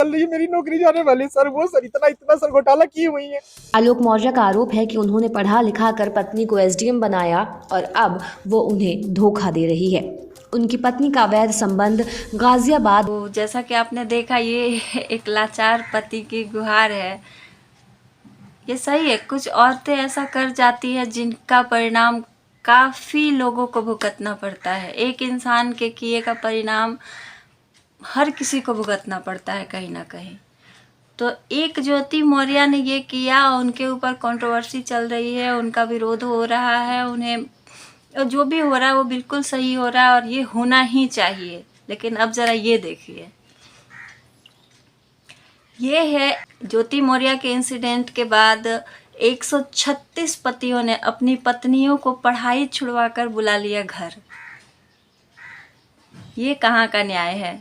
कल ये मेरी नौकरी जाने वाली सर, वो सर इतना इतना सर घोटाला की हुई है। आलोक मौर्य का आरोप है कि उन्होंने पढ़ा लिखा कर पत्नी को एसडीएम बनाया और अब वो उन्हें धोखा दे रही है। उनकी पत्नी का अवैध संबंध गाजियाबाद। तो जैसा कि आपने देखा, ये एक लाचार पति की गुहार है। ये सही है, कुछ औरतें ऐसा कर जाती है जिनका परिणाम काफ़ी लोगों को भुगतना पड़ता है। एक इंसान के किए का परिणाम हर किसी को भुगतना पड़ता है कहीं ना कहीं। तो एक ज्योति मौर्य ने ये किया, उनके ऊपर कंट्रोवर्सी चल रही है, उनका विरोध हो रहा है। उन्हें जो भी हो रहा है वो बिल्कुल सही हो रहा है और ये होना ही चाहिए। लेकिन अब ज़रा ये देखिए, ये है ज्योति मौर्य के इंसिडेंट के बाद 136 पतियों ने अपनी पत्नियों को पढ़ाई छुड़वा कर बुला लिया घर। ये कहाँ का न्याय है?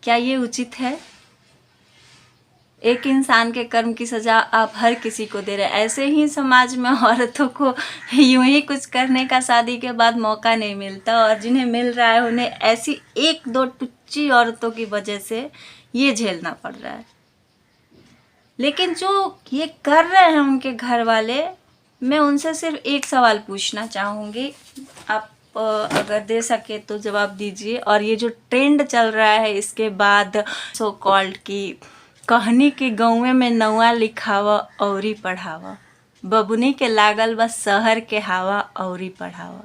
क्या ये उचित है? एक इंसान के कर्म की सजा आप हर किसी को दे रहे हैं। ऐसे ही समाज में औरतों को यूं ही कुछ करने का शादी के बाद मौका नहीं मिलता, और जिन्हें मिल रहा है उन्हें ऐसी एक दो टुच्ची औरतों की वजह से ये झेलना पड़ रहा है। लेकिन जो ये कर रहे हैं उनके घर वाले, मैं उनसे सिर्फ एक सवाल पूछना चाहूँगी, आप अगर दे सके तो जवाब दीजिए। और ये जो ट्रेंड चल रहा है इसके बाद सो कॉल्ड की कहनी के गौवे में नौआ लिखावा औरी पढ़ावा, बबुनी के लागल बस शहर के हवा औरी पढ़ावा।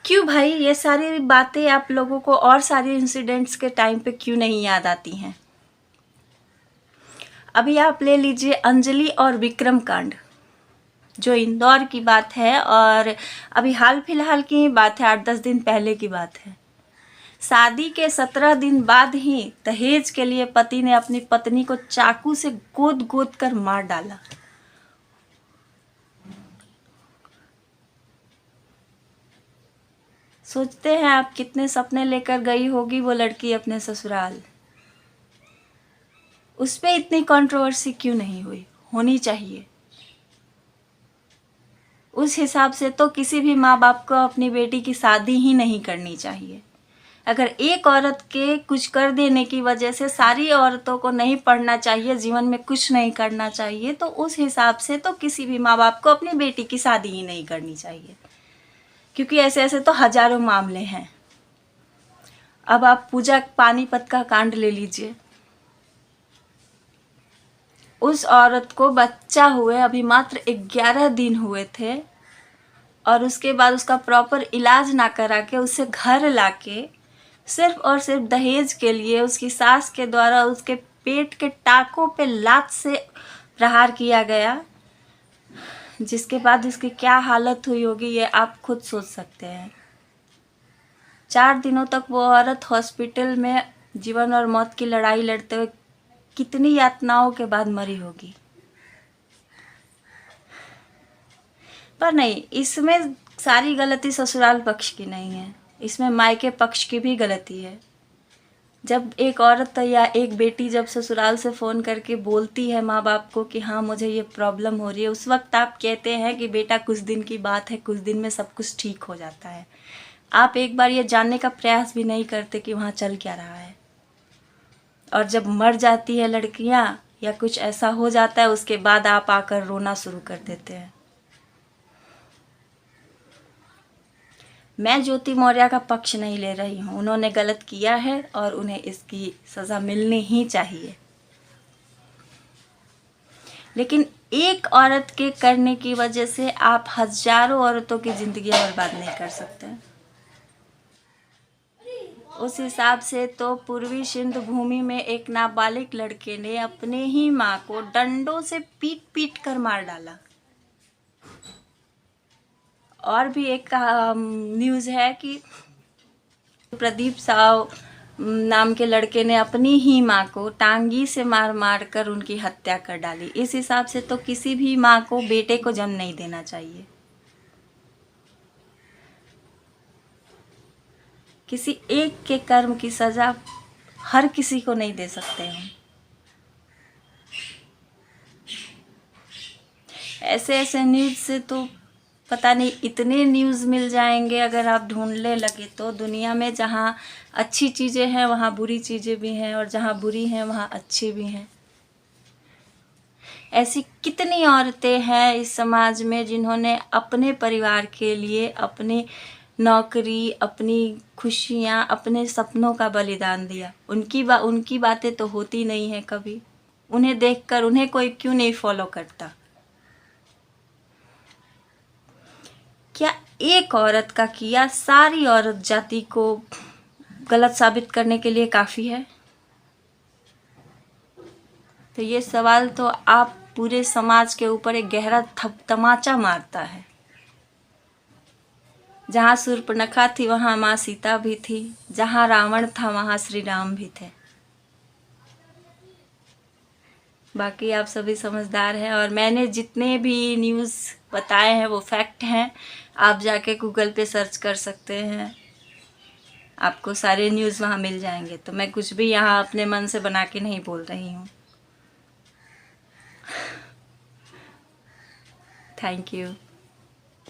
क्यों भाई, ये सारी बातें आप लोगों को और सारी इंसिडेंट्स के टाइम पे क्यों नहीं याद आती हैं? अभी आप ले लीजिए अंजलि और विक्रम कांड, जो इंदौर की बात है और अभी हाल फिलहाल की ही बात है, 8-10 दिन पहले की बात है। शादी के 17 दिन बाद ही दहेज के लिए पति ने अपनी पत्नी को चाकू से गोद गोद कर मार डाला। सोचते हैं आप कितने सपने लेकर गई होगी वो लड़की अपने ससुराल। उस पे इतनी कंट्रोवर्सी क्यों नहीं हुई? होनी चाहिए। उस हिसाब से तो किसी भी माँ बाप को अपनी बेटी की शादी ही नहीं करनी चाहिए। अगर एक औरत के कुछ कर देने की वजह से सारी औरतों को नहीं पढ़ना चाहिए, जीवन में कुछ नहीं करना चाहिए, तो उस हिसाब से तो किसी भी माँ बाप को अपनी बेटी की शादी ही नहीं करनी चाहिए, क्योंकि ऐसे ऐसे तो हजारों मामले हैं। अब आप पूजा पानीपत का कांड ले लीजिए। उस औरत को बच्चा हुए अभी मात्र 11 दिन हुए थे, और उसके बाद उसका प्रॉपर इलाज ना करा के उसे घर लाके सिर्फ और सिर्फ दहेज के लिए उसकी सास के द्वारा उसके पेट के टाकों पे लात से प्रहार किया गया, जिसके बाद उसकी क्या हालत हुई होगी ये आप खुद सोच सकते हैं। 4 दिनों तक वो औरत हॉस्पिटल में जीवन और मौत की लड़ाई लड़ते हुए कितनी यातनाओं के बाद मरी होगी। पर नहीं, इसमें सारी गलती ससुराल पक्ष की नहीं है, इसमें मायके पक्ष की भी गलती है। जब एक औरत या एक बेटी जब ससुराल से फ़ोन करके बोलती है माँ बाप को कि हाँ मुझे ये प्रॉब्लम हो रही है, उस वक्त आप कहते हैं कि बेटा कुछ दिन की बात है, कुछ दिन में सब कुछ ठीक हो जाता है। आप एक बार ये जानने का प्रयास भी नहीं करते कि वहाँ चल क्या रहा है। और जब मर जाती है लड़कियाँ या कुछ ऐसा हो जाता है, उसके बाद आप आकर रोना शुरू कर देते हैं। मैं ज्योति मौर्य का पक्ष नहीं ले रही हूँ, उन्होंने गलत किया है और उन्हें इसकी सज़ा मिलनी ही चाहिए। लेकिन एक औरत के करने की वजह से आप हजारों औरतों की ज़िंदगियाँ बर्बाद नहीं कर सकते। उस हिसाब से तो पूर्वी सिंध भूमि में एक नाबालिग लड़के ने अपने ही माँ को डंडों से पीट पीट कर मार डाला। और भी एक न्यूज़ है कि प्रदीप साव नाम के लड़के ने अपनी ही माँ को टांगी से मार मार कर उनकी हत्या कर डाली। इस हिसाब से तो किसी भी माँ को बेटे को जन्म नहीं देना चाहिए। किसी एक के कर्म की सजा हर किसी को नहीं दे सकते हम। ऐसे ऐसे न्यूज़ से तो पता नहीं इतने न्यूज़ मिल जाएंगे अगर आप ढूंढने लगे तो। दुनिया में जहाँ अच्छी चीज़ें हैं वहाँ बुरी चीज़ें भी हैं, और जहाँ बुरी हैं वहाँ अच्छी भी हैं। ऐसी कितनी औरतें हैं इस समाज में जिन्होंने अपने परिवार के लिए अपनी नौकरी, अपनी खुशियाँ, अपने सपनों का बलिदान दिया। उनकी बातें तो होती नहीं है कभी। उन्हें देखकर उन्हें कोई क्यों नहीं फॉलो करता? क्या एक औरत का किया सारी औरत जाति को गलत साबित करने के लिए काफ़ी है? तो ये सवाल तो आप पूरे समाज के ऊपर एक गहरा तमाचा मारता है। जहाँ शूर्पणखा थी वहाँ माँ सीता भी थी, जहाँ रावण था वहाँ श्री राम भी थे। बाकी आप सभी समझदार हैं, और मैंने जितने भी न्यूज़ बताए हैं वो फैक्ट हैं। आप जाके गूगल पे सर्च कर सकते हैं, आपको सारे न्यूज़ वहाँ मिल जाएंगे। तो मैं कुछ भी यहाँ अपने मन से बना के नहीं बोल रही हूँ। Thank you.